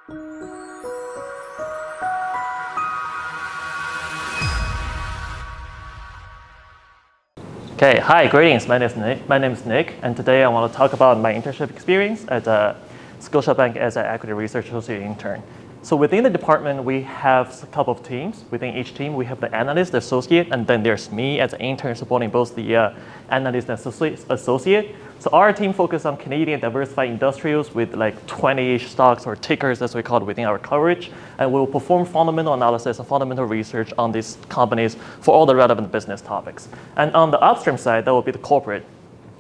Okay, hi, greetings. My name is Nick, and today I want to talk about my internship experience at Scotiabank as an equity research associate intern. So within the department, we have a couple of teams. Within each team, we have the analyst, the associate, and then there's me as an intern supporting both the analyst and associate. So our team focuses on Canadian diversified industrials with like 20-ish stocks or tickers, as we call it, within our coverage. And we'll perform fundamental analysis and fundamental research on these companies for all the relevant business topics. And on the upstream side, that will be the corporate,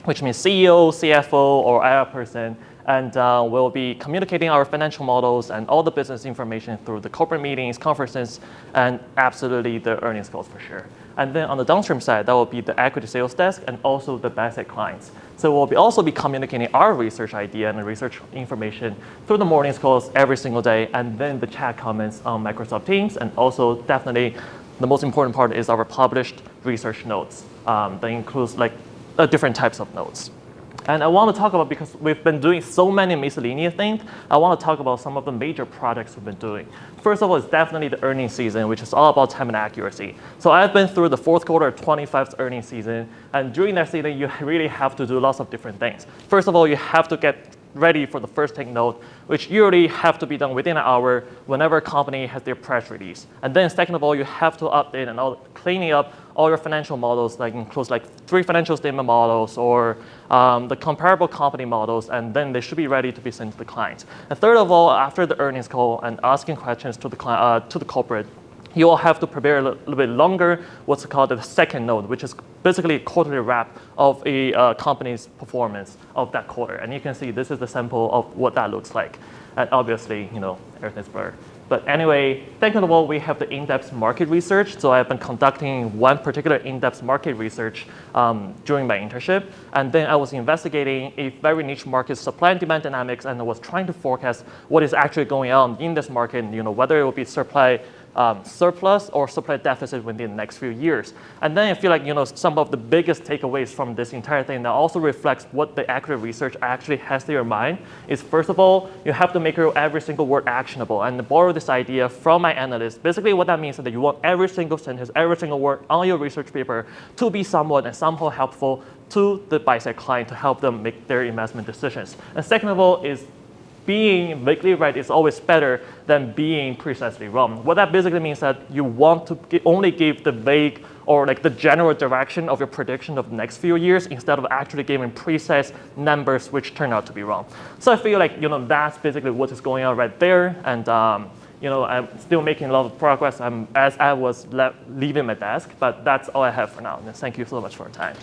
which means CEO, CFO, or IR person. And we'll be communicating our financial models and all the business information through the corporate meetings, conferences, and absolutely the earnings calls for sure. And then on the downstream side, that will be the equity sales desk and also the buy-side clients. So we'll also be communicating our research idea and research information through the mornings calls every single day, and then the chat comments on Microsoft Teams, and also definitely the most important part is our published research notes. That includes like different types of notes. And I want to talk about, because we've been doing so many miscellaneous things, I want to talk about some of the major projects we've been doing. First of all, it's definitely the earnings season, which is all about time and accuracy. So I've been through the fourth quarter of 25's earnings season, and during that season, you really have to do lots of different things. First of all, you have to get ready for the first take note, which usually have to be done within an hour whenever a company has their press release. And then second of all, you have to update and cleaning up all your financial models, like includes like 3 financial statement models or the comparable company models, and then they should be ready to be sent to the client. And third of all, after the earnings call and asking questions to the client, to the corporate, you will have to prepare a little bit longer, what's called the second note, which is basically a quarterly wrap of a company's performance of that quarter. And you can see this is the sample of what that looks like. And obviously, everything's blurred. But anyway, second of all, we have the in-depth market research. So I've been conducting one particular in-depth market research during my internship. And then I was investigating a very niche market, supply and demand dynamics, and I was trying to forecast what is actually going on in this market, whether it will be surplus or supply deficit within the next few years. And then I feel like some of the biggest takeaways from this entire thing that also reflects what the accurate research actually has to your mind is, first of all, you have to make every single word actionable. And to borrow this idea from my analyst, basically what that means is that you want every single sentence, every single word on your research paper to be somewhat and somehow helpful to the buy-side client to help them make their investment decisions. And second of all is being vaguely right is always better than being precisely wrong. What that basically means that you want to only give the vague or like the general direction of your prediction of the next few years instead of actually giving precise numbers which turn out to be wrong. So I feel like that's basically what is going on right there. And I'm still making a lot of progress as I was leaving my desk, but that's all I have for now. And thank you so much for your time.